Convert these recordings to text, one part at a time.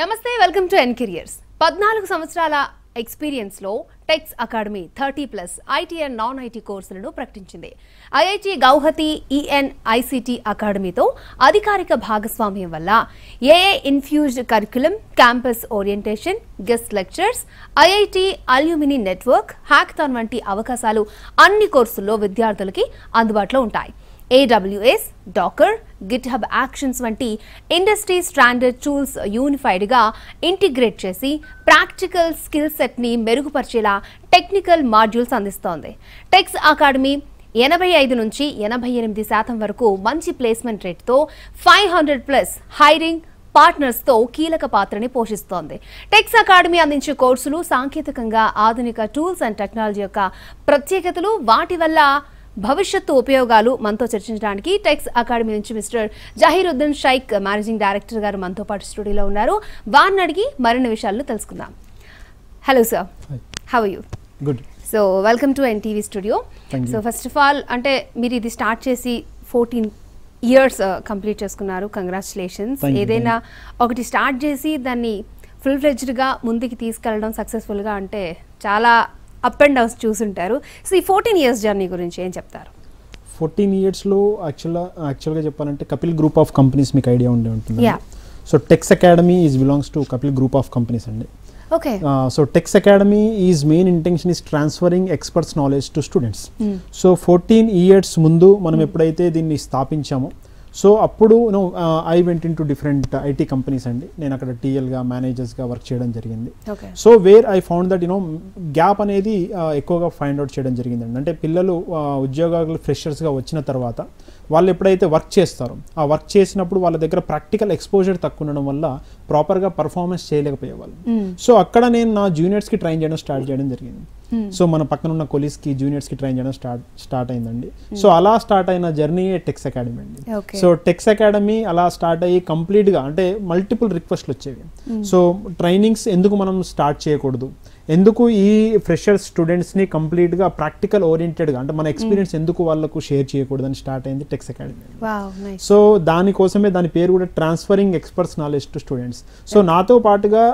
నమస్తే welcome to N careers 14 సంవత్సరాల experience లో Tex academy 30+ IT and non IT కోర్సులను ప్రకటించింది. ఐఐటి గౌహతి ఈఎన్ఐసిటి అకాడమీతో అధికారిక భాగస్వామ్యం వల్ల ఏఏ infused curriculum, campus orientation, guest lectures, IIT alumni network, hackathon వంటి అవకాశాలు అన్ని కోర్సుల్లో విద్యార్థులకి అందుబాటులో ఉంటాయి. AWS, Docker, GitHub Actions వంటి ఇండస్ట్రీ స్టాండర్డ్ టూల్స్ యూనిఫైడ్గా ఇంటిగ్రేట్ చేసి ప్రాక్టికల్ స్కిల్ సెట్ని మెరుగుపరిచేలా టెక్నికల్ మాడ్యూల్స్ అందిస్తోంది. టెక్స్ అకాడమీ 85 నుంచి 88% వరకు మంచి ప్లేస్మెంట్ రేట్తో 500+ హైరింగ్ పార్ట్నర్స్తో కీలక పాత్రని పోషిస్తోంది. టెక్స్ అకాడమీ అందించే కోర్సులు సాంకేతికంగా ఆధునిక టూల్స్ అండ్ టెక్నాలజీ యొక్క ప్రత్యేకతలు, వాటి వల్ల భవిష్యత్తు ఉపయోగాలు మనతో చర్చించడానికి టెక్స్ అకాడమీ నుంచి mister Zahiruddin Shaik managing director గారు మనతో పాటు స్టూడియోలో ఉన్నారు. వారిని అడిగి మరిన్ని విషయాలను తెలుసుకుందాం. Hello sir, how are you? Good. So welcome to NTV studio. So first of all, అంటే మీరు ఇది స్టార్ట్ చేసి 14 years కంప్లీట్ చేసుకున్నారు. కంగ్రాచులేషన్స్. ఏదైనా ఒకటి స్టార్ట్ చేసి దాన్ని ఫుల్ ఫ్లెడ్జ్డ్గా ముందుకు తీసుకెళ్ళడం సక్సెస్ఫుల్గా అంటే చాలా అప్ అండ్ డౌన్స్ చూసుంటారు. సో ఈ 14 years జర్నీ గురించి ఏం చెప్తారు? 14 yearsలో యాక్చువల్గా చెప్పాలంటే కపిల్ గ్రూప్ ఆఫ్ కంపెనీస్ మీకు ఐడియా ఉండే ఉంటుంది. So Teks academy belongs to Kapil group of companies అండి. Okay. So Teks academy main intention is transferring experts knowledge to students. So 14 years ముందు మనం ఎప్పుడైతే దీన్ని స్థాపించామో, సో అప్పుడు I went in to different IT companies అండి. నేను అక్కడ టీఎల్గా, మేనేజర్స్గా వర్క్ చేయడం జరిగింది. So where I found that gap అనేది ఎక్కువగా ఫైండ్ అవుట్ చేయడం జరిగిందండి. అంటే పిల్లలు ఉద్యోగాలు ఫ్రెషర్స్గా వచ్చిన తర్వాత వాళ్ళు ఎప్పుడైతే వర్క్ చేస్తారో, ఆ వర్క్ చేసినప్పుడు వాళ్ళ దగ్గర ప్రాక్టికల్ ఎక్స్పోజర్ తక్కువ ఉండడం వల్ల ప్రాపర్గా పర్ఫార్మెన్స్ చేయలేకపోయేవాళ్ళు. సో అక్కడ నేను నా జూనియర్స్కి ట్రైన్ చేయడం స్టార్ట్ చేయడం జరిగింది. సో మన పక్కన ఉన్న కొలీగ్స్కి, జూనియర్స్కి ట్రైన్ చేయడం స్టార్ట్ అయిందండి. సో అలా స్టార్ట్ అయిన జర్నీ టెక్స్ అకాడమీ అండి. సో టెక్స్ అకాడమీ అలా స్టార్ట్ అయ్యి కంప్లీట్గా అంటే మల్టిపుల్ రిక్వెస్ట్లు వచ్చేవి. సో ట్రైనింగ్స్ ఎందుకు మనం స్టార్ట్ చేయకూడదు, ఎందుకు ఈ ఫ్రెషర్స్ స్టూడెంట్స్ని కంప్లీట్గా ప్రాక్టికల్ ఓరియంటెడ్గా అంటే మన ఎక్స్పీరియన్స్ ఎందుకు వాళ్ళకు షేర్ చేయకూడదని స్టార్ట్ అయింది టెక్స్ అకాడమీ. సో దానికోసమే దాని పేరు కూడా transferring experts knowledge to students. So నాతో పాటుగా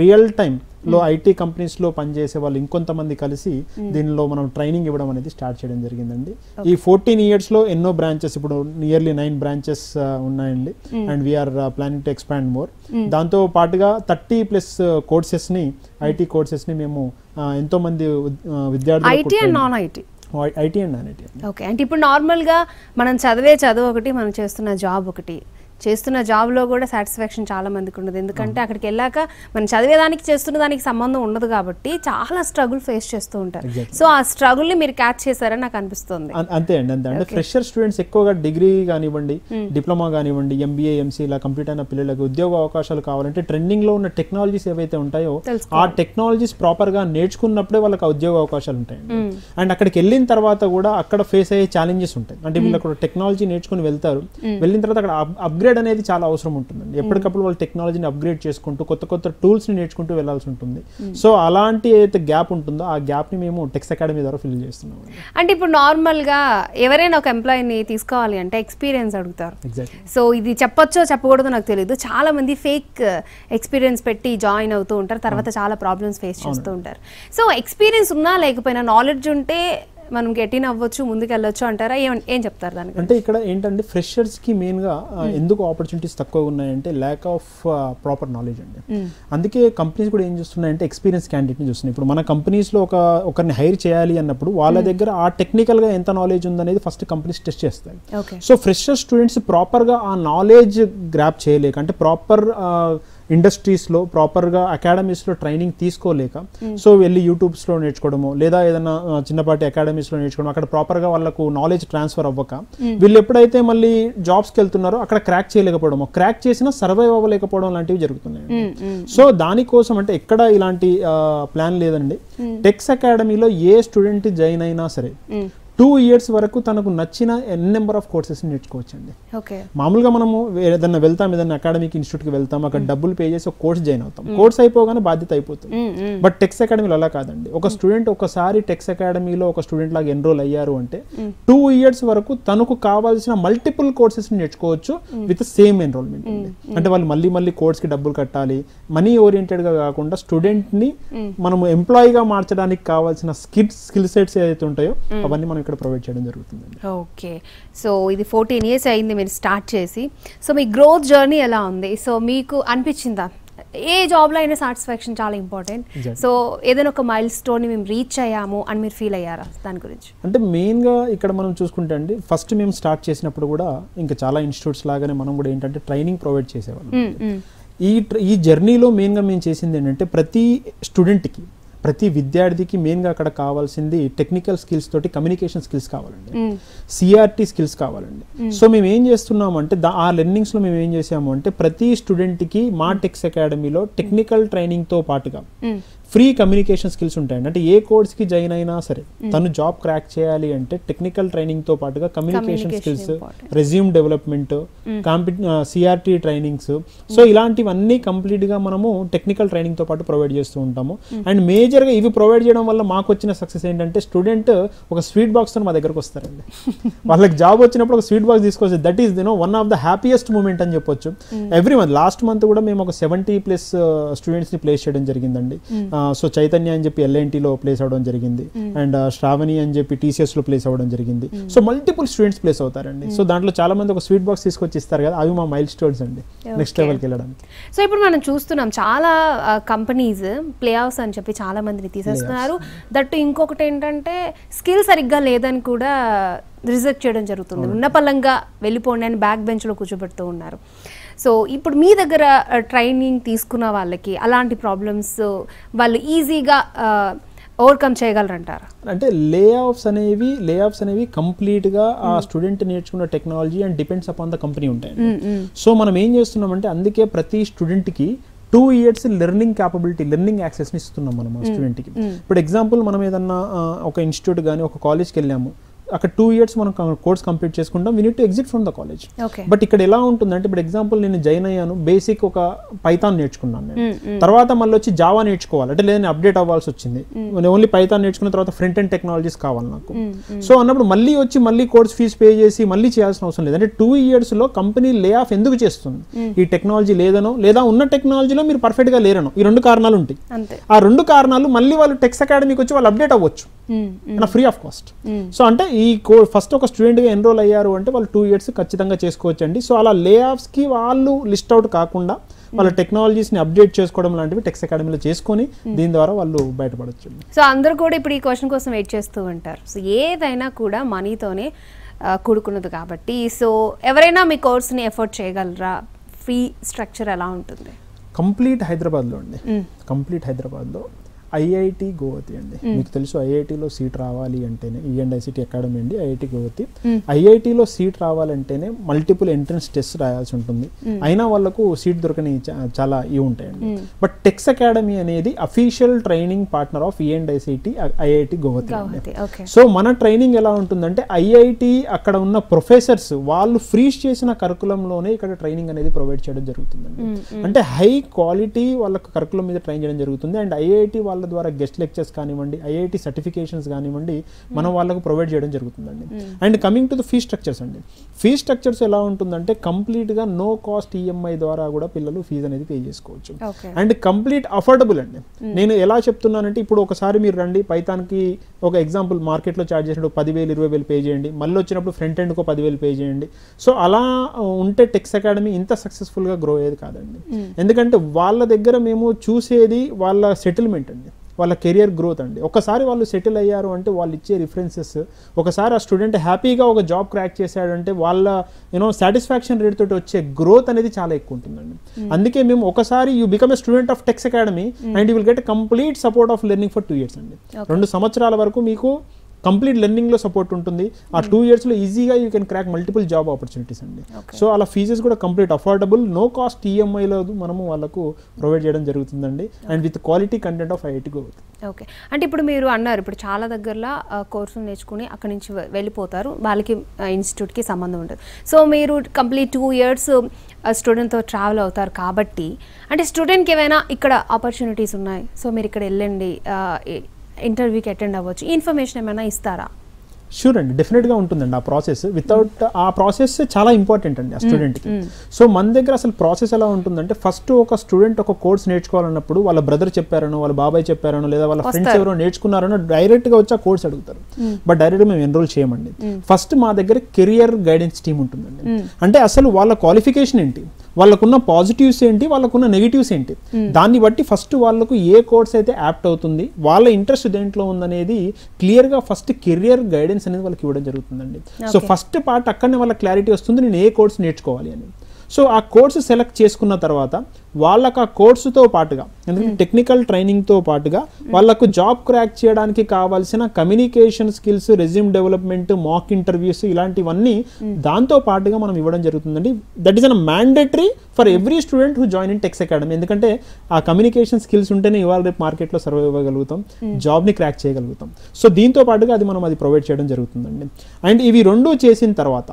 రియల్ టైంలో ఐటీ కంపెనీస్లో పనిచేసే వాళ్ళు ఇంకొంతమంది కలిసి దీనిలో మనం ట్రైనింగ్ ఇవ్వడం అనేది స్టార్ట్ చేయడం జరిగిందండి. ఈ 14 yearsలో ఎన్నో బ్రాంచెస్, ఇప్పుడు నియర్లీ 9 branches ఉన్నాయండి. And we are planning to expand more. దాంతో పాటుగా 30+ కోర్సెస్ని, ఐటీ కోర్సెస్ని మేము ఎంతో మంది విద్యార్థులు IT and non IT. IT and non IT. Okay. అంటే ఇప్పుడు నార్మల్గా మనం చదివే చదువు ఒకటి, మనం చేస్తున్న జాబ్ ఒకటి. చేస్తున్న జాబ్లో కూడా సాటిస్ఫాక్షన్ చాలా మందికి ఉండదు. ఎందుకంటే అక్కడికి వెళ్ళాక మనం చదివేదానికి చేస్తున్న దానికి సంబంధం ఉండదు కాబట్టి చాలా స్ట్రగుల్ ఫేస్ చేస్తూ ఉంటారు. సో ఆ స్ట్రగుల్ని మీరు క్యాచ్ చేశారని నాకు అనిపిస్తుంది. అంతే అండి, అంతే. అంటే ఫ్రెషర్ స్టూడెంట్స్ ఎక్కువగా డిగ్రీ కానివ్వండి, డిప్లొమా కానివ్వండి, MBA, MC ఇలా కంప్లీట్ అయిన పిల్లలకు ఉద్యోగ అవకాశాలు కావాలంటే ట్రెండింగ్లో ఉన్న టెక్నాలజీస్ ఏవైతే ఉంటాయో ఆ టెక్నాలజీస్ ప్రాపర్గా నేర్చుకున్నప్పుడే వాళ్ళకి ఉద్యోగ అవకాశాలు ఉంటాయండి. అండ్ అక్కడికి వెళ్ళిన తర్వాత కూడా అక్కడ ఫేస్ అయ్యే ఛాలెంజెస్ ఉంటాయి. అంటే వీళ్ళకు టెక్నాలజీ నేర్చుకుని వెళ్తారు, వెళ్ళిన తర్వాత అక్కడ అప్గ్రేడ్ అనేది చాలా అవసరం ఉంటుందండి. ఎప్పటికప్పుడు వాళ్ళు టెక్నాలజీని అప్గ్రేడ్ చేసుకుంటూ కొత్త కొత్త టూల్స్ని నేర్చుకుంటూ వెళ్లాల్సి ఉంటుంది. సో అలాంటి ఏదైతే గ్యాప్ ఉంటుందో ఆ గ్యాప్ని మేము టెక్స్ అకాడమీ ద్వారా ఫిల్ చేస్తున్నాం. అంటే ఇప్పుడు నార్మల్గా ఎవరైనా ఒక ఎంప్లాయీని తీసుకోవాలి అంటే ఎక్స్పీరియన్స్ అడుగుతారు. సో ఇది చెప్పొచ్చో చెప్పకూడదో నాకు తెలియదు. చాలా మంది ఫేక్ ఎక్స్పీరియన్స్ పెట్టి జాయిన్ అవుతూ ఉంటారు, తర్వాత చాలా ప్రాబ్లమ్స్ ఫేస్ చేస్తూ ఉంటారు. సో ఎక్స్పీరియన్స్ ఉన్నా లేకపోయినా నాలెడ్జ్ ఉంటే మనం గెటిన్ అవ్వచ్చు, ముందుకు వెళ్ళొచ్చు అంటారా? ఏం చెప్తారు దానికి? అంటే ఇక్కడ ఏంటంటే ఫ్రెషర్స్కి మెయిన్గా ఎందుకు ఆపర్చునిటీస్ తక్కువగా ఉన్నాయంటే ల్యాక్ ఆఫ్ ప్రాపర్ నాలెడ్జ్ అండి. అందుకే కంపెనీస్ కూడా ఏం చేస్తున్నాయంటే ఎక్స్పీరియన్స్ క్యాండిడేట్ని చూస్తున్నాయి. ఇప్పుడు మన కంపెనీస్లో ఒకరిని హైర్ చేయాలి అన్నప్పుడు వాళ్ళ దగ్గర ఆ టెక్నికల్గా ఎంత నాలెడ్జ్ ఉందనేది ఫస్ట్ కంపెనీస్ టెస్ట్ చేస్తాయి. సో ఫ్రెషర్ స్టూడెంట్స్ ప్రాపర్గా ఆ నాలెడ్జ్ గ్రాప్ చేయలేక, అంటే ప్రాపర్ ఇండస్ట్రీస్లో ప్రాపర్గా అకాడమీస్లో ట్రైనింగ్ తీసుకోలేక, సో వెళ్ళి యూట్యూబ్స్లో నేర్చుకోవడము లేదా ఏదైనా చిన్నపాటి అకాడమీస్లో నేర్చుకోవడం, అక్కడ ప్రాపర్గా వాళ్ళకు నాలెడ్జ్ ట్రాన్స్ఫర్ అవ్వక వీళ్ళు ఎప్పుడైతే మళ్ళీ జాబ్స్కి వెళ్తున్నారో అక్కడ క్రాక్ చేయలేకపోవడము, క్రాక్ చేసినా సర్వైవ్ అవ్వలేకపోవడం లాంటివి జరుగుతున్నాయి. సో దానికోసం అంటే ఎక్కడ ఇలాంటి ప్లాన్ లేదండి. టెక్స్ అకాడమీలో ఏ స్టూడెంట్ జాయిన్ అయినా సరే 2 years వరకు తనకు నచ్చిన నెంబర్ ఆఫ్ కోర్సెస్ నేర్చుకోవచ్చు అండి. మామూలుగా మనము ఏదైనా వెళ్తాం, ఏదైనా అకాడమిక్ ఇన్స్టిట్యూట్కి వెళ్తాం, అక్కడ డబ్బులు పే చేసి ఒక కోర్స్ జాయిన్ అవుతాం, కోర్స్ అయిపోగానే బాధ్యత అయిపోతుంది. బట్ టెక్స్ అకాడమీలో అలా కాదండి. ఒక స్టూడెంట్ ఒకసారి టెక్స్ అకాడమీలో ఒక స్టూడెంట్ లాగా ఎన్రోల్ అయ్యారు అంటే 2 years వరకు తనకు కావాల్సిన మల్టిపుల్ కోర్సెస్ నేర్చుకోవచ్చు విత్ సేమ్ ఎన్రోల్మెంట్. అంటే వాళ్ళు మళ్ళీ కోర్స్ కి డబ్బులు కట్టాలి, మనీ ఓరియంటెడ్ గా కాకుండా స్టూడెంట్ ని మనము ఎంప్లాయీగా మార్చడానికి కావాల్సిన స్కిల్ సెట్స్ ఏదైతే ఉంటాయో అవన్నీ మనం ఇక్కడ ప్రొవైడ్ చేయడం జరుగుతుంది. ఓకే, సో ఇది 14 years అయింది మీరు స్టార్ట్ చేసి. సో మీ గ్రోత్ జర్నీ ఎలా ఉంది? సో మీకు అనిపించిందా ఏ జాబ్లో అయినా సాటిస్ఫాక్షన్ చాలా ఇంపార్టెంట్, సో ఏదైనా ఒక మైల్ స్టోన్ మేము రీచ్ అయ్యాము అని మీరు ఫీల్ అయ్యారా దాని గురించి? అంటే మెయిన్గా ఇక్కడ మనం చూసుకుంటే అండి, ఫస్ట్ మేము స్టార్ట్ చేసినప్పుడు కూడా ఇంకా చాలా ఇన్స్టిట్యూట్స్ లాగానే మనం కూడా ఏంటంటే ట్రైనింగ్ ప్రొవైడ్ చేసేవాళ్ళం. ఈ జర్నీలో మెయిన్గా మేము చేసింది ఏంటంటే ప్రతి స్టూడెంట్కి, ప్రతి విద్యార్థికి మెయిన్గా అక్కడ కావాల్సింది టెక్నికల్ స్కిల్స్ తోటి కమ్యూనికేషన్ స్కిల్స్ కావాలండి, సిఆర్టీ స్కిల్స్ కావాలండి. సో మేము ఏం చేస్తున్నామంటే ఆ లెర్నింగ్స్లో మేము ఏం చేసాము అంటే ప్రతి స్టూడెంట్కి మా టెక్స్ అకాడమీలో టెక్నికల్ ట్రైనింగ్తో పాటుగా ఫ్రీ కమ్యూనికేషన్ స్కిల్స్ ఉంటాయండి. అంటే ఏ కోర్స్కి జాయిన్ అయినా సరే తను జాబ్ క్రాక్ చేయాలి అంటే టెక్నికల్ ట్రైనింగ్తో పాటుగా communication skills, resume development, CRT trainings, so ఇలాంటివన్నీ కంప్లీట్గా మనము టెక్నికల్ ట్రైనింగ్తో పాటు ప్రొవైడ్ చేస్తూ ఉంటాము. అండ్ మేజర్గా ఇవి ప్రొవైడ్ చేయడం వల్ల మాకు వచ్చిన సక్సెస్ ఏంటంటే స్టూడెంట్ ఒక స్వీట్ బాక్స్తో మా దగ్గరకు వస్తారండి. వాళ్ళకి జాబ్ వచ్చినప్పుడు ఒక స్వీట్ బాక్స్ తీసుకొచ్చి that is one of the happiest moment అని చెప్పొచ్చు. ఎవ్రీ మంత్, లాస్ట్ మంత్ కూడా మేము ఒక 70+ స్టూడెంట్స్ని ప్లేస్ చేయడం జరిగిందండి. సో చైతన్య అని చెప్పి ఎల్ఎన్టీలో ప్లేస్ అవ్వడం జరిగింది, అండ్ శ్రావణి అని చెప్పి టీసీఎస్లో ప్లేస్ అవ్వడం జరిగింది. సో మల్టిపుల్ స్టూడెంట్స్ ప్లేస్ అవుతారండి. సో దాంట్లో చాలా మంది ఒక స్వీట్ బాక్స్ తీసుకొచ్చి ఇస్తారు కదా, అవి మా మైల్ స్టోన్స్ అండి నెక్స్ట్ లెవెల్కి వెళ్ళడానికి. సో ఇప్పుడు మనం చూస్తున్నాం చాలా కంపెనీస్ ప్లే ఆఫ్స్ అని చెప్పి చాలా మందిని తీసేస్తున్నారు. దట్టు ఇంకొకటి ఏంటంటే స్కిల్ సరిగ్గా లేదని కూడా రిజెక్ట్ చేయడం జరుగుతుంది. ఉన్న పలంగా వెళ్ళిపోండి అని బ్యాక్ బెంచ్లో కూర్చోబెడుతూ ఉన్నారు. సో ఇప్పుడు మీ దగ్గర ట్రైనింగ్ తీసుకున్న వాళ్ళకి అలాంటి ప్రాబ్లమ్స్ వాళ్ళు ఈజీగా ఓవర్కమ్ చేయగలరంటారు? అంటే లే ఆఫ్స్ అనేవి కంప్లీట్గా ఆ స్టూడెంట్ నేర్చుకున్న technology and depends upon the company ఉంటాయి. సో మనం ఏం చేస్తున్నామంటే అందుకే ప్రతి స్టూడెంట్కి 2 years లెర్నింగ్ క్యాపబిలిటీ, లెర్నింగ్ యాక్సెస్ని ఇస్తున్నాం మనం ఆ స్టూడెంట్కి. ఇప్పుడు ఎగ్జాంపుల్ మనం ఏదన్నా ఒక ఇన్స్టిట్యూట్ కానీ ఒక కాలేజ్కి వెళ్ళాము, అక్కడ 2 years మనం కోర్స్ కంప్లీట్ చేసుకుంటాం, we need to exit from the college. But ఇక్కడ ఎలా ఉంటుందంటే ఇప్పుడు ఎగ్జాంపుల్ నేను జాయిన్ అయ్యాను, బేసిక్ ఒక పైథాన్ నేర్చుకున్నాను నేను, తర్వాత మళ్ళీ వచ్చి జావా నేర్చుకోవాలి అంటే లేదా అప్డేట్ అవ్వాల్సి వచ్చింది, ఓన్లీ పైథాన్ నేర్చుకున్న తర్వాత ఫ్రంట్ ఎండ్ టెక్నాలజీస్ కావాలి నాకు. సో అన్నప్పుడు మళ్ళీ కోర్స్ ఫీజు పే చేసి మళ్ళీ చేయాల్సిన అవసరం లేదు. అంటే 2 years కంపెనీ లే ఆఫ్ ఎందుకు చేస్తుంది? ఈ టెక్నాలజీ లేదనో లేదా ఉన్న టెక్నాలజీలో మీరు పర్ఫెక్ట్ గా లేరనో, ఈ 2 కారణాలు ఉంటాయి. ఆ 2 కారణాలు మళ్ళీ వాళ్ళు టెక్స్ అకాడమీకి వచ్చి వాళ్ళు అప్డేట్ అవ్వచ్చు ఫ్రీ ఆఫ్ కాస్ట్. సో అంటే ఈ ఫస్ట్ ఒక స్టూడెంట్గా ఎన్రోల్ అయ్యారు అంటే వాళ్ళు 2 years ఖచ్చితంగా చేసుకోవచ్చు అండి. సో అలా లే ఆఫ్స్కి వాళ్ళు లిస్ట్ అవుట్ కాకుండా వాళ్ళ టెక్నాలజీస్ని అప్డేట్ చేసుకోవడం లాంటివి టెక్స్ అకాడమీలో చేసుకొని దీని ద్వారా వాళ్ళు బయటపడవచ్చు. సో అందరూ కూడా ఇప్పుడు ఈ క్వశ్చన్ కోసం వెయిట్ చేస్తూ ఉంటారు. సో ఏదైనా కూడా మనీతోనే కూడుకున్నది కాబట్టి, సో ఎవరైనా మీ కోర్స్ని ఎఫోర్డ్ చేయగలరా? ఫీ స్ట్రక్చర్ ఎలా ఉంటుంది? కంప్లీట్ హైదరాబాద్లో అండి, కంప్లీట్ హైదరాబాద్లో ఐఐటి గోవతి అండి. మీకు తెలుసు ఐఐటిలో సీట్ రావాలి అంటేనే E&ICT అకాడమీ అండి, ఐఐటి గోవతి. ఐఐటిలో సీట్ రావాలంటేనే మల్టిపుల్ ఎంట్రన్స్ టెస్ట్ రాయాల్సి ఉంటుంది, అయినా వాళ్ళకు సీట్ దొరకని చాలా ఇవి ఉంటాయండి. బట్ టెక్స్ అకాడమీ అనేది official training partner of E&ICT IIT Guwahati అండి. సో మన ట్రైనింగ్ ఎలా ఉంటుందంటే ఐఐటి అక్కడ ఉన్న ప్రొఫెసర్స్ వాళ్ళు ఫ్రీజ్ చేసిన కరికులంలోనే ఇక్కడ ట్రైనింగ్ అనేది ప్రొవైడ్ చేయడం జరుగుతుందండి. అంటే హై క్వాలిటీ వాళ్ళకు కరికులం మీద ట్రైన్ చేయడం జరుగుతుంది. అండ్ ఐఐటి వాళ్ళ ద్వారా గెస్ట్ లెక్చర్స్ కానివ్వండి, ఐఐటి సర్టిఫికేషన్స్ కానివ్వండి మనం వాళ్ళకు ప్రొవైడ్ చేయడం జరుగుతుందండి. And coming to the fee structures అండి, ఫీ స్ట్రక్చర్స్ ఎలా ఉంటుందంటే కంప్లీట్గా నో కాస్ట్ ఈఎంఐ ద్వారా కూడా పిల్లలు ఫీజు అనేది పే చేసుకోవచ్చు. అండ్ కంప్లీట్ అఫోర్డబుల్ అండి. నేను ఎలా చెప్తున్నానంటే ఇప్పుడు ఒకసారి మీరు రండి, పైథాన్కి ఒక ఎగ్జాంపుల్ మార్కెట్లో చార్జ్ చేసినప్పుడు 10,000 20,000 పే చేయండి, మళ్ళీ వచ్చినప్పుడు ఫ్రంట్ ఎండ్కో 10,000 పే చేయండి. సో అలా ఉంటే టెక్స్ అకాడమీ ఇంత సక్సెస్ఫుల్గా గ్రో అయ్యేది కాదండి. ఎందుకంటే వాళ్ళ దగ్గర మేము చూసేది వాళ్ళ సెటిల్మెంట్ అండి, వాళ్ళ కెరియర్ గ్రోత్ అండి. ఒకసారి వాళ్ళు సెటిల్ అయ్యారు అంటే వాళ్ళు ఇచ్చే రిఫరెన్సెస్, ఒకసారి ఆ స్టూడెంట్ హ్యాపీగా ఒక జాబ్ క్రాక్ చేశాడంటే వాళ్ళ సాటిస్ఫాక్షన్ రేట్ తోటి వచ్చే గ్రోత్ అనేది చాలా ఎక్కువ ఉంటుందండి. అందుకే మేము ఒకసారి you become a student of Tex Academy and you will get complete support of learning for 2 years అండి. 2 సంవత్సరాల వరకు మీకు కంప్లీట్ లెర్నింగ్ లో సపోర్ట్ ఉంటుంది. ఆ 2 years లో ఈజీగా you can crack multiple job opportunities అండి. సో అలా ఫీజెస్ కూడా కంప్లీట్ అఫోర్డబుల్, నో కాస్ట్ ఈఎంఐలో మనము వాళ్ళకు ప్రొవైడ్ చేయడం జరుగుతుందండి. And with quality content of IIT Guwahati. Okay, అంటే ఇప్పుడు మీరు అన్నారు ఇప్పుడు చాలా దగ్గరలో కోర్సులు నేర్చుకుని అక్కడి నుంచి వెళ్ళిపోతారు, వాళ్ళకి ఇన్స్టిట్యూట్కి సంబంధం ఉంటుంది. సో మీరు కంప్లీట్ 2 years స్టూడెంట్తో ట్రావెల్ అవుతారు కాబట్టి, అంటే స్టూడెంట్కి ఏమైనా ఇక్కడ ఆపర్చునిటీస్ ఉన్నాయి, సో మీరు ఇక్కడ వెళ్ళండి ఇంటర్వ్యూకి అటెండ్ అవ్వచ్చు, ఇన్ఫర్మేషన్ ఏమైనా ఇస్తారా? షూర్ అండి, డెఫినెట్గా ఉంటుందండి ఆ ప్రాసెస్. వితౌట్ ఆ ప్రాసెస్ చాలా ఇంపార్టెంట్ అండి ఆ స్టూడెంట్కి. సో మన దగ్గర అసలు ప్రాసెస్ ఎలా ఉంటుందంటే, ఫస్ట్ ఒక స్టూడెంట్ ఒక కోర్స్ నేర్చుకోవాలన్నప్పుడు వాళ్ళ బ్రదర్ చెప్పారనో, వాళ్ళ బాబాయ్ చెప్పారనో, లేదా వాళ్ళ ఫ్రెండ్స్ ఎవరో నేర్చుకున్నారనో డైరెక్ట్గా వచ్చి ఆ కోర్స్ అడుగుతారు. బట్ డైరెక్ట్గా మేము ఎన్రోల్ చేయమండి. ఫస్ట్ మా దగ్గర కెరియర్ గైడెన్స్ టీమ్ ఉంటుందండి. అంటే అసలు వాళ్ళ క్వాలిఫికేషన్ ఏంటి, వాళ్ళకున్న పాజిటివ్స్ ఏంటి, వాళ్ళకున్న నెగిటివ్స్ ఏంటి, దాన్ని బట్టి ఫస్ట్ వాళ్ళకు ఏ కోర్స్ అయితే యాప్ట్ అవుతుంది, వాళ్ళ ఇంట్రెస్ట్ దేంట్లో ఉందనేది క్లియర్గా ఫస్ట్ కెరియర్ గైడెన్స్ అనేది వాళ్ళకి ఇవ్వడం జరుగుతుందండి. సో ఫస్ట్ పార్ట్ అక్కడనే వాళ్ళ క్లారిటీ వస్తుంది, నేను ఏ కోర్స్ నేర్చుకోవాలి అని. సో ఆ కోర్సు సెలెక్ట్ చేసుకున్న తర్వాత వాళ్ళకు ఆ కోర్సుతో పాటుగా, ఎందుకంటే టెక్నికల్ ట్రైనింగ్తో పాటుగా వాళ్ళకు జాబ్ క్రాక్ చేయడానికి కావాల్సిన communication skills, resume development, mock interviews ఇలాంటివన్నీ దాంతో పాటుగా మనం ఇవ్వడం జరుగుతుందండి. That is an mandatory for every student who join in Tex Academy. ఎందుకంటే ఆ కమ్యూనికేషన్ స్కిల్స్ ఉంటేనే ఇవాళ రేపు మార్కెట్లో సర్వైవ్ అవ్వగలుగుతాం, జాబ్ని క్రాక్ చేయగలుగుతాం. సో దీంతో పాటుగా మనం అది ప్రొవైడ్ చేయడం జరుగుతుందండి. అండ్ ఇవి రెండూ చేసిన తర్వాత,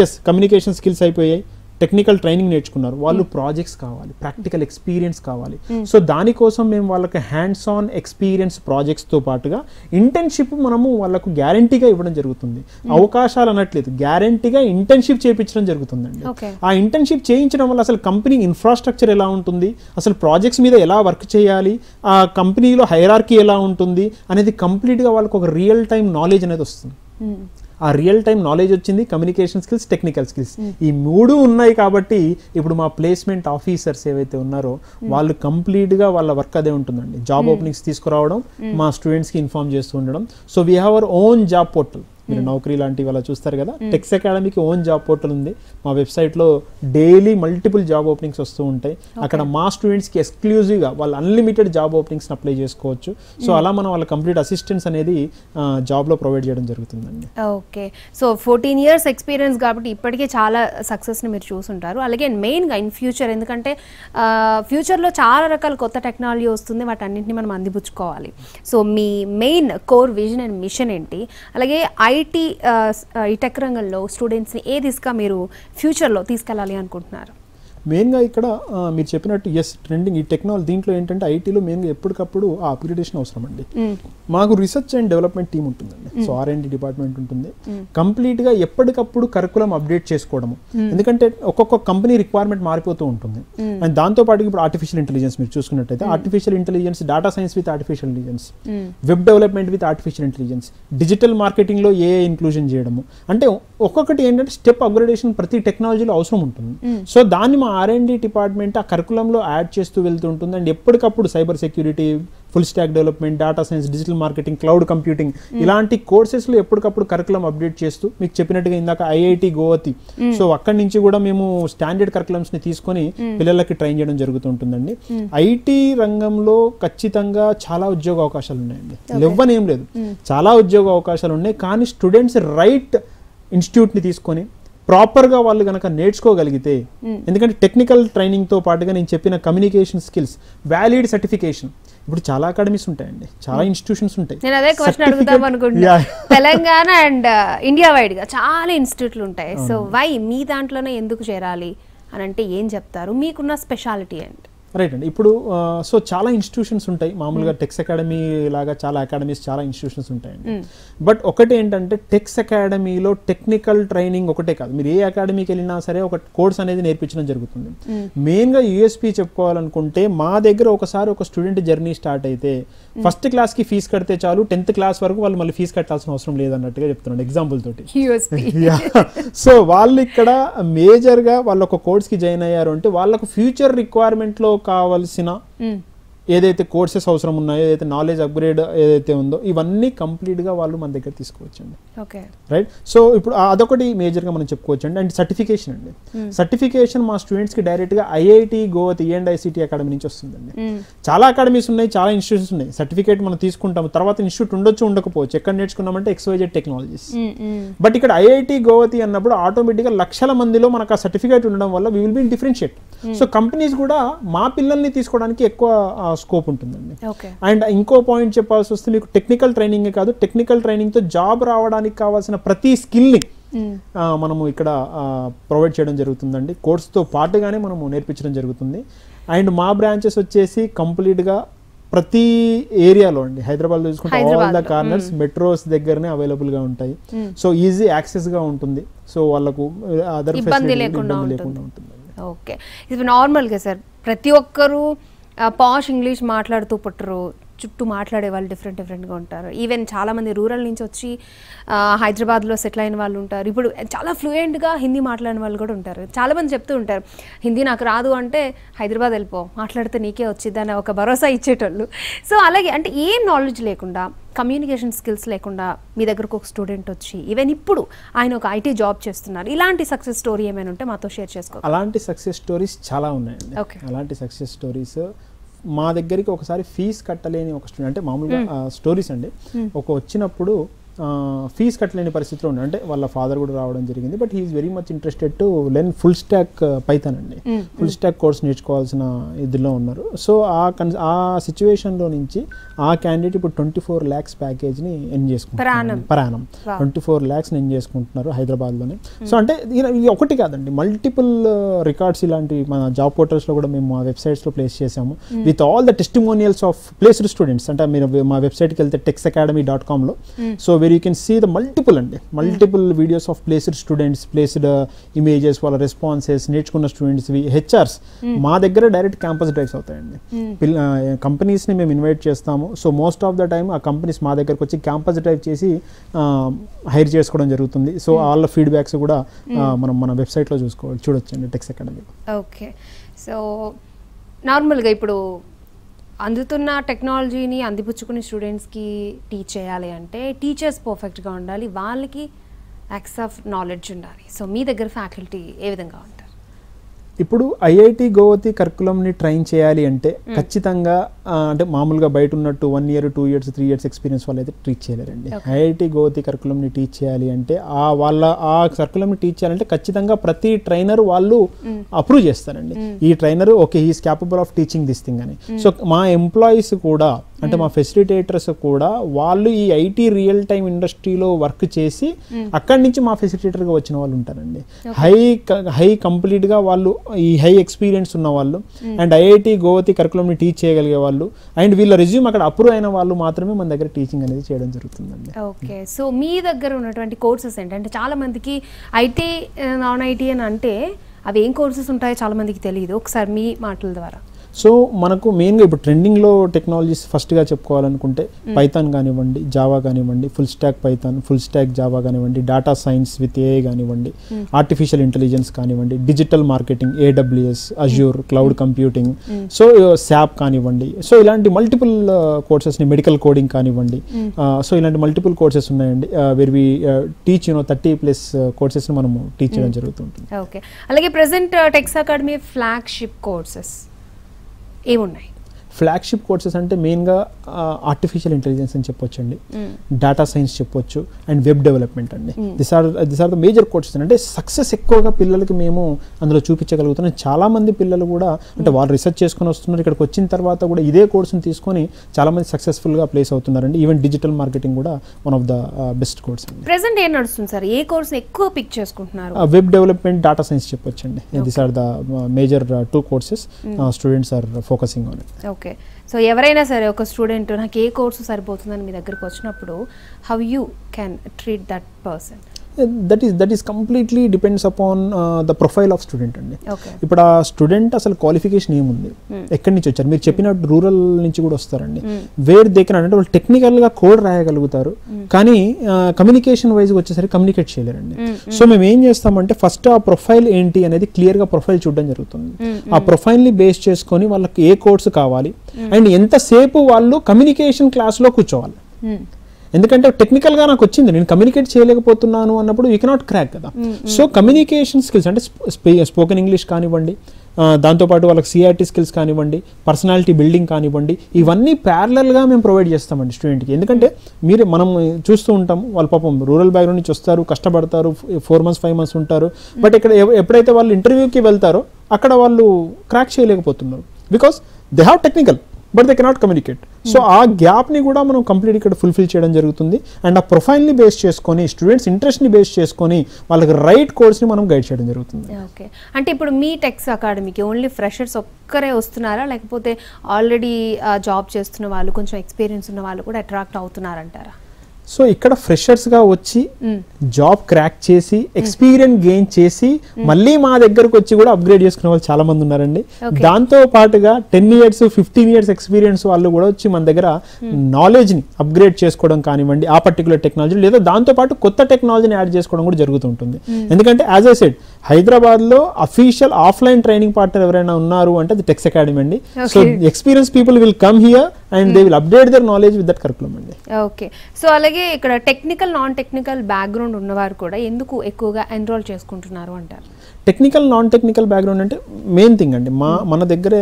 ఎస్ కమ్యూనికేషన్ స్కిల్స్ అయిపోయాయి, టెక్నికల్ ట్రైనింగ్ నేర్చుకున్నారు, వాళ్ళు ప్రాజెక్ట్స్ కావాలి, ప్రాక్టికల్ ఎక్స్పీరియన్స్ కావాలి. సో దానికోసం మేము వాళ్ళకి హ్యాండ్స్ ఆన్ ఎక్స్పీరియన్స్ ప్రాజెక్ట్స్తో పాటుగా ఇంటర్న్షిప్ మనము వాళ్ళకు గ్యారంటీగా ఇవ్వడం జరుగుతుంది. అవకాశాలు అనట్లేదు, గ్యారంటీగా ఇంటర్న్షిప్ చేయించడం జరుగుతుందండి. ఆ ఇంటర్న్షిప్ చేయించడం వల్ల అసలు కంపెనీ ఇన్ఫ్రాస్ట్రక్చర్ ఎలా ఉంటుంది, అసలు ప్రాజెక్ట్స్ మీద ఎలా వర్క్ చేయాలి, ఆ కంపెనీలో హైరార్కీ ఎలా ఉంటుంది అనేది కంప్లీట్గా వాళ్ళకు ఒక రియల్ టైం నాలెడ్జ్ అనేది వస్తుంది. ఆ రియల్ టైం నాలెడ్జ్ వచ్చింది, కమ్యూనికేషన్ స్కిల్స్, టెక్నికల్ స్కిల్స్, ఈ మూడు ఉన్నాయి. కాబట్టి ఇప్పుడు మా ప్లేస్మెంట్ ఆఫీసర్స్ ఏవైతే ఉన్నారో వాళ్ళు కంప్లీట్గా వాళ్ళ వర్క్ అదే ఉంటుందండి. జాబ్ ఓపెనింగ్స్ తీసుకురావడం, మా స్టూడెంట్స్కి ఇన్ఫార్మ్ చేస్తూ ఉండడం. So we have our own job portal. మీరు నౌకరీ లాంటివి అలా చూస్తారు కదా, టెక్స్ అకాడమీకి ఓన్ జాబ్ పోర్టల్ ఉంది. మా వెబ్సైట్లో డైలీ మల్టిపుల్ జాబ్ ఓపెనింగ్స్ వస్తూ ఉంటాయి. అక్కడ మా స్టూడెంట్స్కి ఎక్స్క్లూజివ్గా వాళ్ళు అన్లిమిటెడ్ జాబ్ ఓపెనింగ్స్ని అప్లై చేసుకోవచ్చు. సో అలా మనం వాళ్ళ కంప్లీట్ అసిస్టెన్స్ అనేది జాబ్లో ప్రొవైడ్ చేయడం జరుగుతుందండి. ఓకే, సో 14 years ఎక్స్పీరియన్స్ కాబట్టి ఇప్పటికే చాలా సక్సెస్ని మీరు చూసుంటారు. అలాగే మెయిన్గా ఇన్ ఫ్యూచర్, ఎందుకంటే ఫ్యూచర్లో చాలా రకాల కొత్త టెక్నాలజీ వస్తుంది, వాటన్నింటినీ మనం అందిపుచ్చుకోవాలి. సో మీ main core vision and mission ఏంటి? అలాగే ఐటీ ఈ టెక్ రంగంలో స్టూడెంట్స్ని ఏ దిశగా మీరు ఫ్యూచర్లో తీసుకెళ్ళాలి అనుకుంటున్నారు? మెయిన్గా ఇక్కడ మీరు చెప్పినట్టు ఎస్ ట్రెండింగ్ ఈ టెక్నాలజీ దీంట్లో ఏంటంటే ఐటీలో మెయిన్గా ఎప్పటికప్పుడు ఆ అప్గ్రేడేషన్ అవసరం అండి. మాకు రీసెర్చ్ అండ్ డెవలప్మెంట్ టీమ్ ఉంటుందండి. సో R&D డిపార్ట్మెంట్ ఉంటుంది. కంప్లీట్గా ఎప్పటికప్పుడు కరికులం అప్డేట్ చేసుకోవడము, ఎందుకంటే ఒక్కొక్క కంపెనీ రిక్వైర్మెంట్ మారిపోతూ ఉంటుంది. అండ్ దాంతోపాటు ఇప్పుడు ఆర్టిఫిషియల్ ఇంటెలిజెన్స్ మీరు చూసుకున్నట్టయితే artificial intelligence, data science with artificial intelligence, web development with artificial intelligence, digital మార్కెటింగ్లో AI ఇంక్లూజన్ చేయడము, అంటే ఒక్కొక్కటి ఏంటంటే స్టెప్ అప్గ్రేడేషన్ ప్రతి టెక్నాలజీలో అవసరం ఉంటుంది. సో దాన్ని మా R&D డిపార్ట్మెంట్ ఆ కరికులంలో యాడ్ చేస్తూ వెళ్తూ ఉంటుంది. అండ్ ఎప్పటికప్పుడు cyber security, full stack development, data science, digital marketing, cloud computing ఇలాంటి కోర్సెస్లో ఎప్పటికప్పుడు కరికులం అప్డేట్ చేస్తూ, మీకు చెప్పినట్టుగా ఇందాక IIT గౌహతి, సో అక్కడి నుంచి కూడా మేము స్టాండర్డ్ కరికులమ్స్ని తీసుకొని పిల్లలకి ట్రైన్ చేయడం జరుగుతుంటుందండి. ఐటీ రంగంలో ఖచ్చితంగా చాలా ఉద్యోగ అవకాశాలు ఉన్నాయండి, లేవనేం లేదు, చాలా ఉద్యోగ అవకాశాలు ఉన్నాయి. కానీ స్టూడెంట్స్ రైట్ ఇన్స్టిట్యూట్ని తీసుకొని ప్రాపర్గా వాళ్ళు కనుక నేర్చుకోగలిగితే, ఎందుకంటే టెక్నికల్ ట్రైనింగ్తో పాటుగా నేను చెప్పిన కమ్యూనికేషన్ స్కిల్స్, వ్యాలిడ్ సర్టిఫికేషన్, ఇప్పుడు చాలా అకాడమీస్ ఉంటాయండి, చాలా ఇన్స్టిట్యూషన్స్ ఉంటాయి. నేను అదే క్వశ్చన్ అడుగుదాం అనుకుంటున్నా. తెలంగాణ అండ్ ఇండియా వైడ్ గా చాలా ఇన్స్టిట్యూట్లు ఉంటాయి. సో వై మీ దాంట్లోనే ఎందుకు చేరాలి అని అంటే ఏం చెప్తారు? మీకున్న స్పెషాలిటీ ఏంటి? రైట్ అండి. ఇప్పుడు సో చాలా ఇన్స్టిట్యూషన్స్ ఉంటాయి, మామూలుగా టెక్స్ అకాడమీ లాగా చాలా అకాడమీస్, చాలా ఇన్స్టిట్యూషన్స్ ఉంటాయండి. బట్ ఒకటి ఏంటంటే టెక్స్ అకాడమీలో టెక్నికల్ ట్రైనింగ్ ఒకటే కాదు, మీరు ఏ అకాడమీకి వెళ్ళినా సరే ఒక కోర్స్ అనేది నేర్పించడం జరుగుతుంది. మెయిన్గా USP చెప్పుకోవాలనుకుంటే, మా దగ్గర ఒకసారి ఒక స్టూడెంట్ జర్నీ స్టార్ట్ అయితే ఫస్ట్ క్లాస్కి ఫీజు కడితే చాలు, 10th క్లాస్ వరకు వాళ్ళు మళ్ళీ ఫీజు కట్టాల్సిన అవసరం లేదన్నట్టుగా చెప్తున్నాడు ఎగ్జాంపుల్ తోటి. సో వాళ్ళు ఇక్కడ మేజర్గా వాళ్ళు ఒక కోర్స్కి జాయిన్ అయ్యారు అంటే వాళ్ళకు ఫ్యూచర్ రిక్వైర్మెంట్లో కావాల్సిన ఏదైతే కోర్సెస్ అవసరం ఉన్నాయో, ఏదైతే నాలెడ్జ్ అప్గ్రేడ్ ఏదైతే ఉందో ఇవన్నీ కంప్లీట్గా వాళ్ళు మన దగ్గర తీసుకోవచ్చండి. Okay, right. సో ఇప్పుడు అదొకటి మేజర్గా మనం చెప్పుకోవచ్చండి. అండ్ సర్టిఫికేషన్ అండి. సర్టిఫికేషన్ మా స్టూడెంట్స్కి డైరెక్ట్గా ఐఐటి గోవతి E&ICT అకాడమీ నుంచి వస్తుందండి. చాలా అకాడమీస్ ఉన్నాయి, చాలా ఇన్స్టిట్యూట్స్ ఉన్నాయి. సర్టిఫికేట్ మనం తీసుకుంటాము, తర్వాత ఇన్స్టిట్యూట్ ఉండొచ్చు ఉండకపోవచ్చు. ఎక్కడ నేర్చుకున్నామంటే XYZ టెక్నాలజీస్. బట్ ఇక్కడ ఐఐటి గోవతి అన్నప్పుడు ఆటోమేటిక్గా లక్షల మందిలో మనకు ఆ సర్టిఫికేట్ ఉండడం వల్ల we will be differentiate. So companies కూడా మా పిల్లల్ని తీసుకోవడానికి ఎక్కువ స్కోప్ ఉంటుందండి. అండ్ ఇంకో పాయింట్ చెప్పాల్సి వస్తే మీకు టెక్నికల్ ట్రైనింగ్ కాదు, టెక్నికల్ ట్రైనింగ్తో జాబ్ రావడానికి కావాల్సిన ప్రతి స్కిల్ని మనము ఇక్కడ ప్రొవైడ్ చేయడం జరుగుతుందండి. కోర్స్తో పాటుగానే మనము నేర్పించడం జరుగుతుంది. అండ్ మా బ్రాంచెస్ వచ్చేసి కంప్లీట్గా ప్రతి ఏరియాలో అండి, హైదరాబాద్లో చూసుకుంటే ఆల్ ద కార్నర్స్ మెట్రోస్ దగ్గరనే అవైలబుల్గా ఉంటాయి. సో ఈజీ యాక్సెస్గా ఉంటుంది. సో వాళ్ళకు అదర్ ఇబ్బంది లేకుండా ఉంటుంది. ఓకే, ఇది నార్మల్గా సార్ ప్రతి ఒక్కరూ పాష్ ఇంగ్లీష్ మాట్లాడుతూ పుట్టరు, చుట్టూ మాట్లాడే వాళ్ళు డిఫరెంట్గా ఉంటారు. ఈవెన్ చాలామంది రూరల్ నుంచి వచ్చి హైదరాబాద్లో సెటిల్ అయిన వాళ్ళు ఉంటారు. ఇప్పుడు చాలా ఫ్లూయెంట్గా హిందీ మాట్లాడిన వాళ్ళు కూడా ఉంటారు. చాలామంది చెప్తూ ఉంటారు, హిందీ నాకు రాదు అంటే హైదరాబాద్ వెళ్ళిపో, మాట్లాడితే నీకే వచ్చిందని ఒక భరోసా ఇచ్చేటోళ్ళు. సో అలాగే అంటే ఏం నాలెడ్జ్ లేకుండా, కమ్యూనికేషన్ స్కిల్స్ లేకుండా మీ దగ్గరకు ఒక స్టూడెంట్ వచ్చి ఈవెన్ ఇప్పుడు ఆయన ఒక ఐటీ జాబ్ చేస్తున్నారు. ఇలాంటి సక్సెస్ స్టోరీ ఏమైనా ఉంటే మాతో షేర్ చేసుకో. అలాంటి సక్సెస్ స్టోరీస్ చాలా ఉన్నాయండి. అలాంటి సక్సెస్ స్టోరీస్ మా దగ్గరికి ఒకసారి ఫీజు కట్టలేని ఒక స్టూడెంట్, అంటే మామూలుగా స్టోరీస్ అండి, వచ్చినప్పుడు ఫీజు కట్టలేని పరిస్థితిలో ఉన్నాడు. అంటే వాళ్ళ ఫాదర్ కూడా రావడం జరిగింది. But he's very much interested to learn full stack Python అండి. ఫుల్ స్టాక్ కోర్స్ నేర్చుకోవాల్సిన ఇదిలో ఉన్నారు. సో ఆ సిచ్యువేషన్లో నుంచి ఆ క్యాండిడేట్ ఇప్పుడు 24 lakhs ప్యాకేజ్ని ఎర్న్ చేసుకుంటున్నారు. పరాణం 24 lakhs ఎర్న్ చేసుకుంటున్నారు హైదరాబాద్లోనే. సో అంటే ఇది ఒకటి కాదండి, మల్టిపుల్ రికార్డ్స్ ఇలాంటివి మన జాబ్ పోర్టల్స్లో కూడా మేము మా వెబ్సైట్స్లో ప్లేస్ చేసాము with all the testimonials of placed students. అంటే మీరు మా వెబ్సైట్కి వెళ్తే texacademy.comలో so where you can see the multiple videos of placed students, placed images, వాళ్ళ responses, నేర్చుకున్న స్టూడెంట్స్, HRs మా దగ్గర డైరెక్ట్ క్యాంపస్ డ్రైవ్స్ అవుతాయండి. కంపెనీస్ని మేము ఇన్వైట్ చేస్తాము. So most of the time ఆ కంపెనీస్ మా దగ్గరకు వచ్చి క్యాంపస్ డ్రైవ్ చేసి హైర్ చేసుకోవడం జరుగుతుంది. సో వాళ్ళ ఫీడ్బ్యాక్స్ కూడా మనం మన వెబ్సైట్లో చూడొచ్చండి టెక్స్ అకాడమీ. ఓకే, సో నార్మల్గా ఇప్పుడు అందుతున్న టెక్నాలజీని అందిపుచ్చుకునే స్టూడెంట్స్కి టీచ్ చేయాలి అంటే టీచర్స్ పర్ఫెక్ట్గా ఉండాలి, వాళ్ళకి యాక్సెస్ ఆఫ్ నాలెడ్జ్ ఉండాలి. సో మీ దగ్గర ఫ్యాకల్టీ ఏ విధంగా ఉంటారు? ఇప్పుడు ఐఐటి గోవతి కరికులంని ట్రైన్ చేయాలి అంటే ఖచ్చితంగా అంటే మామూలుగా బయట ఉన్నట్టు 1 year 2 years 3 years ఎక్స్పీరియన్స్ వాళ్ళు అయితే టీచ్ చేయలేరండి. ఐఐటి గోవతి కరికులంని టీచ్ చేయాలి అంటే ఆ కరికులంని టీచ్ చేయాలంటే ఖచ్చితంగా ప్రతి ట్రైనర్ వాళ్ళు అప్రూవ్ చేస్తారండి. ఈ trainer okay he's capable of teaching this thing అని. సో మా ఎంప్లాయీస్ కూడా అంటే మా ఫెసిలిటేటర్స్ కూడా వాళ్ళు ఈ ఐటీ రియల్ టైమ్ ఇండస్ట్రీలో వర్క్ చేసి అక్కడి నుంచి మా ఫెసిలిటేటర్గా వచ్చిన వాళ్ళు ఉంటారండి. హై కంప్లీట్గా వాళ్ళు ఈ హై ఎక్స్పీరియన్స్ ఉన్న వాళ్ళు అండ్ ఐఐటి గోవతి కరికులంని టీచ్ చేయగలిగే వాళ్ళు అండ్ వీళ్ళ రెజ్యూమ్ అక్కడ అప్రూవ్ అయిన వాళ్ళు మాత్రమే మన దగ్గర టీచింగ్ అనేది చేయడం జరుగుతుందండి. ఓకే, సో మీ దగ్గర ఉన్నటువంటి కోర్సెస్ ఏంటంటే చాలా మందికి ఐటీ నాన్ ఐటీ అని అంటే అవి ఏం కోర్సెస్ ఉంటాయో చాలా మందికి తెలియదు. ఒకసారి మీ మాటల ద్వారా. సో మనకు మెయిన్గా ఇప్పుడు ట్రెండింగ్లో టెక్నాలజీస్ ఫస్ట్గా చెప్పుకోవాలనుకుంటే పైథాన్ కానివ్వండి, జావా కానివ్వండి, full stack Python, full stack Java కానివ్వండి, డేటా సైన్స్ విత్ ఏఐ కానివ్వండి, ఆర్టిఫిషియల్ ఇంటెలిజెన్స్ కానివ్వండి, digital marketing, AWS, Azure, cloud computing, so SAP కానివ్వండి. సో ఇలాంటి మల్టిపుల్ కోర్సెస్ని, మెడికల్ కోడింగ్ కానివ్వండి, సో ఇలాంటి మల్టిపుల్ కోర్సెస్ ఉన్నాయండి. వేర్ వి టీచ్ 30+ కోర్సెస్ని మనము టీచ్ చేయడం జరుగుతుంటుంది. ఓకే, అలాగే present Tex Academy flagship courses ఏమున్నాయి? ఫ్లాగ్షిప్ కోర్సెస్ అంటే మెయిన్గా ఆర్టిఫిషియల్ ఇంటెలిజెన్స్ అని చెప్పొచ్చు అండి, డేటా సైన్స్ చెప్పొచ్చు అండ్ వెబ్ డెవలప్మెంట్ అండి. This are the major courses. అంటే సక్సెస్ ఎక్కువగా పిల్లలకి మేము అందులో చూపించగలుగుతున్నాం. చాలామంది పిల్లలు కూడా అంటే వాళ్ళు రీసెర్చ్ చేసుకొని వస్తున్నారు, ఇక్కడికి వచ్చిన తర్వాత కూడా ఇదే కోర్సుని తీసుకొని చాలామంది సక్సెస్ఫుల్గా ప్లేస్ అవుతున్నారండి. ఈవెన్ డిజిటల్ మార్కెటింగ్ కూడా one of the best course అండి. ప్రెసెంట్ ఏం నడుస్తుంది సార్? ఏ కోర్స్ ఎక్కువ పిక్ చేసుకుంటున్నారు? వెబ్ డెవలప్మెంట్, డేటా సైన్స్ చెప్పొచ్చు అండి. This are the major 2 courses students are focusing on it. Okay, so ఎవరైనా సరే ఒక స్టూడెంట్ నాకు ఏ కోర్సు సరిపోతుందని మీ దగ్గరకు వచ్చినప్పుడు how you can treat that person? That is completely depends upon the profile of student అండి. Okay. ఇప్పుడు ఆ స్టూడెంట్ అసలు క్వాలిఫికేషన్ ఏముంది, ఎక్కడి నుంచి వచ్చారు, మీరు చెప్పినట్టు రూరల్ నుంచి కూడా వస్తారండి, వేర్ దే కెన్ అంటే వాళ్ళు టెక్నికల్గా కోడ్ రాయగలుగుతారు కానీ కమ్యూనికేషన్ వైజ్గా వచ్చేసరికి కమ్యూనికేట్ చేయలేరండి. సో మేము ఏం చేస్తామంటే ఫస్ట్ ఆ ప్రొఫైల్ ఏంటి అనేది క్లియర్గా ప్రొఫైల్ చూడడం జరుగుతుంది. ఆ ప్రొఫైల్ని బేస్ చేసుకొని వాళ్ళకి ఏ కోర్స్ కావాలి అండ్ ఎంతసేపు వాళ్ళు కమ్యూనికేషన్ క్లాస్లో కూర్చోవాలి. ఎందుకంటే టెక్నికల్గా నాకు వచ్చింది, నేను కమ్యూనికేట్ చేయలేకపోతున్నాను అన్నప్పుడు యూ కెనాట్ క్రాక్ కదా. సో కమ్యూనికేషన్ స్కిల్స్ అంటే స్పోకెన్ ఇంగ్లీష్ కానివ్వండి, దాంతోపాటు వాళ్ళకి సిఆర్టీ స్కిల్స్ కానివ్వండి, పర్సనాలిటీ బిల్డింగ్ కానివ్వండి, ఇవన్నీ ప్యారలల్గా మేము ప్రొవైడ్ చేస్తామండి స్టూడెంట్కి. ఎందుకంటే మనం చూస్తూ ఉంటాం వాళ్ళు పాపం రూరల్ బ్యాక్గ్రౌండ్ నుంచి వస్తారు, కష్టపడతారు, 4 months 5 months ఉంటారు. బట్ ఇక్కడ ఎప్పుడైతే వాళ్ళు ఇంటర్వ్యూకి వెళ్తారో అక్కడ వాళ్ళు క్రాక్ చేయలేకపోతున్నారు because they have technical but they cannot communicate. So ఆ గ్యాప్ని కూడా మనం కంప్లీట్ ఇక్కడ ఫుల్ఫిల్ చేయడం జరుగుతుంది. అండ్ ఆ ప్రొఫైల్ని బేస్ చేసుకొని స్టూడెంట్స్ ఇంట్రెస్ట్ని బేస్ చేసుకొని వాళ్ళకి రైట్ కోర్స్ని మనం గైడ్ చేయడం జరుగుతుంది. ఓకే, అంటే ఇప్పుడు మీ టెక్స్ అకాడమీకి ఓన్లీ ఫ్రెషర్స్ ఒక్కరే వస్తున్నారా, లేకపోతే ఆల్రెడీ జాబ్ చేస్తున్న వాళ్ళు, కొంచెం ఎక్స్పీరియన్స్ ఉన్న వాళ్ళు కూడా అట్రాక్ట్ అవుతున్నారంటారా? సో ఇక్కడ ఫ్రెషర్స్గా వచ్చి జాబ్ క్రాక్ చేసి ఎక్స్పీరియన్స్ గెయిన్ చేసి మళ్ళీ మా దగ్గరకు వచ్చి కూడా అప్గ్రేడ్ చేసుకునే వాళ్ళు చాలా మంది ఉన్నారండి. దాంతో పాటుగా 10 years 15 years ఎక్స్పీరియన్స్ వాళ్ళు కూడా వచ్చి మన దగ్గర నాలెడ్జ్ని అప్గ్రేడ్ చేసుకోవడం కానివ్వండి, ఆ పర్టికులర్ టెక్నాలజీ లేదా దాంతో పాటు కొత్త టెక్నాలజీని యాడ్ చేసుకోవడం కూడా జరుగుతుంటుంది. ఎందుకంటే యాజ్ ఐ సెడ్ హైదరాబాద్లో అఫీషియల్ ఆఫ్లైన్ ట్రైనింగ్ పార్ట్నర్ ఎవరైనా ఉన్నారు అంటే అది టెక్స్ అకాడమీ అండి. So experience people will come here and they will update their knowledge with that curriculum అండి. ఓకే, సో అలాగే ఇక్కడ టెక్నికల్ నాన్ టెక్నికల్ బ్యాక్గ్రౌండ్ ఉన్నవారు కూడా ఎందుకు ఎక్కువగా ఎన్రోల్ చేసుకుంటున్నారు అంటారు? టెక్నికల్ నాన్ టెక్నికల్ బ్యాక్గ్రౌండ్ అంటే మెయిన్ థింగ్ అండి, మన దగ్గర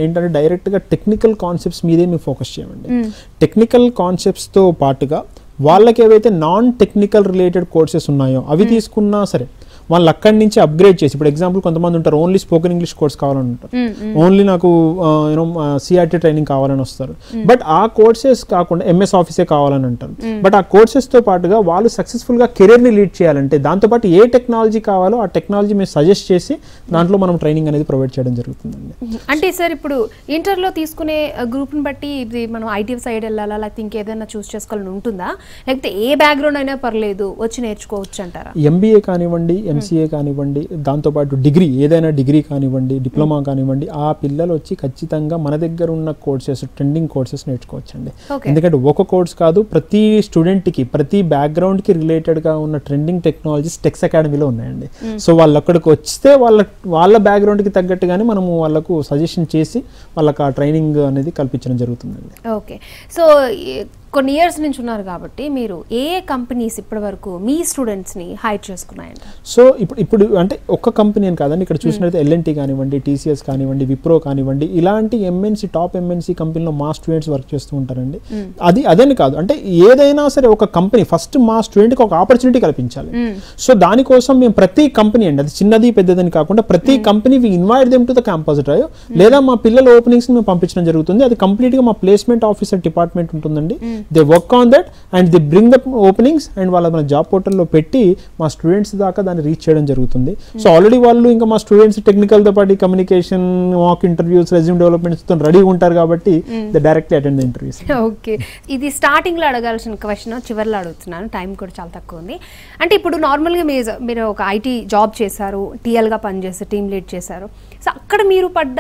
ఏంటంటే డైరెక్ట్గా టెక్నికల్ కాన్సెప్ట్స్ మీదే మేము ఫోకస్ చేయమండి. టెక్నికల్ కాన్సెప్ట్స్తో పాటుగా వాళ్ళకి ఏవైతే నాన్ టెక్నికల్ రిలేటెడ్ కోర్సెస్ ఉన్నాయో అవి తీసుకున్నా సరే వాళ్ళు అక్కడి నుంచి అప్గ్రేడ్ చేసి, ఇప్పుడు ఎగ్జాంపుల్ కొంతమంది ఉంటారు ఓన్లీ స్పోకెన్ ఇంగ్లీష్ కోర్స్ కావాలని ఉంటారు, ఓన్లీ నాకు యూనో సిఆర్టీ ట్రైనింగ్ కావాలని వస్తారు. బట్ ఆ కోర్సెస్ కాకుండా ఎంఎస్ ఆఫీసే కావాలని అంటారు. బట్ ఆ కోర్సెస్తో పాటుగా వాళ్ళు సక్సెస్ఫుల్గా కెరీర్ని లీడ్ చేయాలంటే దాంతోపాటు ఏ టెక్నాలజీ కావాలో ఆ టెక్నాలజీ మేము సజెస్ట్ చేసి దాంట్లో మనం ట్రైనింగ్ అనేది ప్రొవైడ్ చేయడం జరుగుతుందండి. అంటే సార్ ఇప్పుడు ఇంటర్లో తీసుకునే గ్రూప్ని బట్టి ఇది మనం ఐటీ సైడ్ వెళ్ళాలా లేకపోతే ఇంకేదైనా చూస్ చేసుకోవాలని ఉంటుందా, లేకపోతే ఏ బ్యాక్గ్రౌండ్ అయినా పర్లేదు వచ్చి నేర్చుకోవచ్చు అంటారా? ఎంబీఏ కానివ్వండి, ఎంసీఏ కానివ్వండి, దాంతోపాటు డిగ్రీ ఏదైనా డిగ్రీ కానివ్వండి, డిప్లొమా కానివ్వండి, ఆ పిల్లలు వచ్చి ఖచ్చితంగా మన దగ్గర ఉన్న కోర్సెస్ ట్రెండింగ్ కోర్సెస్ నేర్చుకోవచ్చండి. ఎందుకంటే ఒక కోర్స్ కాదు, ప్రతి స్టూడెంట్కి ప్రతి బ్యాక్గ్రౌండ్కి రిలేటెడ్గా ఉన్న ట్రెండింగ్ టెక్నాలజీస్ టెక్స్ అకాడమీలో ఉన్నాయండి. సో వాళ్ళు అక్కడికి వస్తే వాళ్ళ బ్యాక్గ్రౌండ్కి తగ్గట్టుగానే మనము వాళ్ళకు సజెషన్ చేసి వాళ్ళకి ఆ ట్రైనింగ్ అనేది కల్పించడం జరుగుతుందండి. ఓకే, సో కొన్ని ఇయర్స్ నుంచి ఉన్నారు కాబట్టి మీరు ఏ కంపెనీస్ ఇప్పటి వరకు మీ స్టూడెంట్స్ని హైర్ చేసుకున్నాయంట? సో ఇప్పుడు అంటే ఒక్క కంపెనీ అని కాదండి, ఇక్కడ చూసినట్లయితే ఎల్ఎన్టీ కానివ్వండి, టీసీఎస్ కానివ్వండి, విప్రో కానివ్వండి, ఇలాంటి ఎంఎన్సీ టాప్ ఎంఎన్సీ కంపెనీలో మా స్టూడెంట్స్ వర్క్ చేస్తూ ఉంటారండి. అదని కాదు, అంటే ఏదైనా సరే ఒక కంపెనీ ఫస్ట్ మా స్టూడెంట్కి ఒక ఆపర్చునిటీ కల్పించాలి. సో దానికోసం మేము ప్రతి కంపెనీ అండి, అది చిన్నది పెద్దదని కాకుండా ప్రతి company we invite them to the campus drive, లేదా మా పిల్లల ఓపెనింగ్స్ మేము పంపించడం జరుగుతుంది. అది కంప్లీట్గా మా ప్లేస్మెంట్ ఆఫీసర్ డిపార్ట్మెంట్ ఉంటుందండి. They work on that and they bring the openings and వాళ్ళ మన జాబ్ పోర్టల్లో పెట్టి మా స్టూడెంట్స్ దాకా దాన్ని రీచ్ చేయడం జరుగుతుంది. సో ఆల్రెడీ వాళ్ళు ఇంకా మా స్టూడెంట్స్ టెక్నికల్తో పాటు కమ్యూనికేషన్, మాక్ ఇంటర్వ్యూస్, రెజ్యూమ్ డెవలప్మెంట్స్తో రెడీగా ఉంటారు కాబట్టి they directly attend the interviews. Okay, ఇది స్టార్టింగ్లో అడగాల్సిన క్వశ్చన్ చివరిలో అడుగుతున్నాను, టైం కూడా చాలా తక్కువ ఉంది. అంటే ఇప్పుడు నార్మల్గా మీరు ఒక ఐటీ జాబ్ చేశారు, టీఎల్గా పనిచేస్తారు, టీమ్ లీడ్ చేశారు. సో అక్కడ మీరు పడ్డ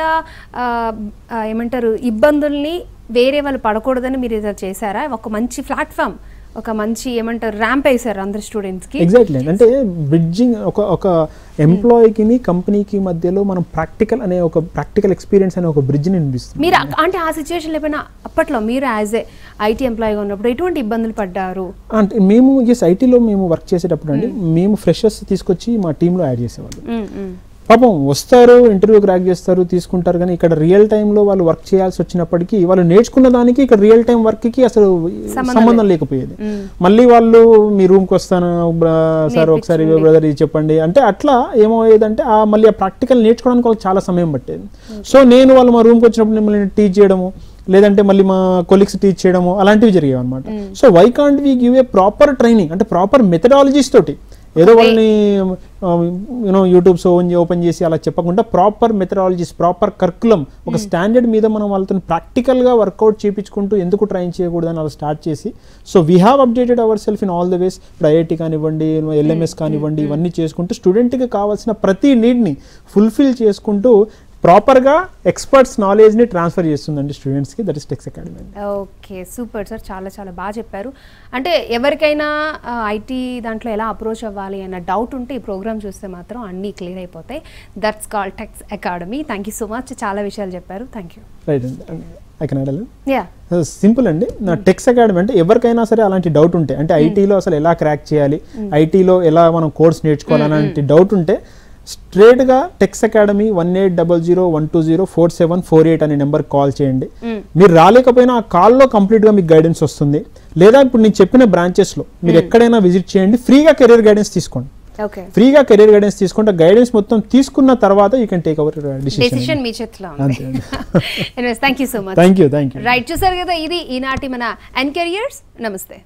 ఏమంటారు ఇబ్బందుల్ని వేరే వాళ్ళు పడకూడదని మీరు ఇది చేశారా? ఒక మంచి ప్లాట్ఫామ్, ఒక మంచి ఏమంటారు ర్యాంప్ వేసారు అందరు స్టూడెంట్స్కి. ఎగ్జాక్ట్లీ, అంటే బ్రిడ్జింగ్ ఒక ఎంప్లాయీకి కంపెనీకి మధ్యలో మనం ప్రాక్టికల్ ఎక్స్పీరియన్స్ అనే ఒక బ్రిడ్జ్ని నిర్మిస్తాం. మీరు అంటే ఆ సిచ్యువేషన్ లేకపోయినా అప్పట్లో మీరు యాజ్ ఏ ఐటీ ఎంప్లాయీగా ఉన్నప్పుడు ఎటువంటి ఇబ్బందులు పడ్డారు? అంటే మేము ఐటీలో మేము వర్క్ చేసేటప్పుడు అండి, మేము ఫ్రెషర్స్ తీసుకొచ్చి మా టీంలో యాడ్ చేసేవాళ్ళు. పాపం వస్తారు, ఇంటర్వ్యూ క్రాక్ చేస్తారు, తీసుకుంటారు, కానీ ఇక్కడ రియల్ టైంలో వాళ్ళు వర్క్ చేయాల్సి వచ్చినప్పటికీ వాళ్ళు నేర్చుకున్న దానికి ఇక్కడ రియల్ టైం వర్క్కి అసలు సంబంధం లేకపోయేది. మళ్ళీ వాళ్ళు మీ రూమ్కి వస్తాను సార్ ఒకసారి బ్రదర్ ఇది చెప్పండి అంటే అట్లా ఏమయ్యేదంటే మళ్ళీ ఆ ప్రాక్టికల్ నేర్చుకోవడానికి వాళ్ళకి చాలా సమయం పట్టేది. సో నేను వాళ్ళు మా రూమ్కి వచ్చినప్పుడు మిమ్మల్ని టీచ్ చేయడము, లేదంటే మళ్ళీ మా కొలీగ్స్ టీచ్ చేయడము అలాంటివి జరిగేవి అనమాట. So why can't we give a proper training, అంటే ప్రాపర్ మెథడాలజీస్ తోటి ఏదో వాళ్ళని యూట్యూబ్స్ ఓపెన్ చేసి అలా చెప్పకుండా ప్రాపర్ మెథడాలజీస్, ప్రాపర్ కరికులం, ఒక స్టాండర్డ్ మీద మనం వాళ్ళతో ప్రాక్టికల్గా వర్కౌట్ చేయించుకుంటూ ఎందుకు ట్రైన్ చేయకూడదు అని అలా స్టార్ట్ చేసి, so we have updated our self in all the ways. ఇప్పుడు ఐఐటి కానివ్వండి, LMS కానివ్వండి, ఇవన్నీ చేసుకుంటూ స్టూడెంట్కి కావాల్సిన ప్రతి నీడ్ని ఫుల్ఫిల్ చేసుకుంటూ ప్రాపర్గా ఎక్స్పర్ట్స్ నాలెడ్జ్ని ట్రాన్స్ఫర్ చేస్తుందండి స్టూడెంట్స్కి. That is Tex Academy. Okay, super sir, చాలా చాలా బాగా చెప్పారు. అంటే ఎవరికైనా ఐటీ దాంట్లో ఎలా అప్రోచ్ అవ్వాలి అన్న డౌట్ ఉంటే ఈ ప్రోగ్రామ్ చూస్తే మాత్రం అన్నీ క్లియర్ అయిపోతాయి. That's called Tex Academy. Thank you so much, చాలా విషయాలు చెప్పారు. Thank you. రైట్ అండి, ఐ కెన్ యాడ్. సింపుల్ అండి, నా టెక్స్ అకాడమీ అంటే ఎవరికైనా సరే అలాంటి డౌట్ ఉంటే, అంటే ఐటీలో అసలు ఎలా క్రాక్ చేయాలి, ఐటీలో ఎలా మనం కోర్స్ నేర్చుకోవాలి అలాంటి డౌట్ ఉంటే స్ట్రేట్గా టెక్స్ అకాడమీ 180012047448 అనే నెంబర్ కాల్ చేయండి. మీరు రాలేకపోయినా ఆ కాల్లో కంప్లీట్గా మీకు గైడెన్స్ వస్తుంది. లేదా ఇప్పుడు నేను చెప్పిన బ్రాంచెస్లో మీరు ఎక్కడైనా విజిట్ చేయండి, ఫ్రీగా కెరీర్ గైడెన్స్ తీసుకోండి. ఫ్రీగా కెరీర్ గైడెన్స్ తీసుకుంటే గైడెన్స్ మొత్తం తీసుకున్న తర్వాత you can take our decision మీ చేతిలో ఉంది. Anyways thank you so much. Thank you. Right, చూసారు కదా, ఇది ఈనాటి మన ఎన్ కెరియర్స్. నమస్తే.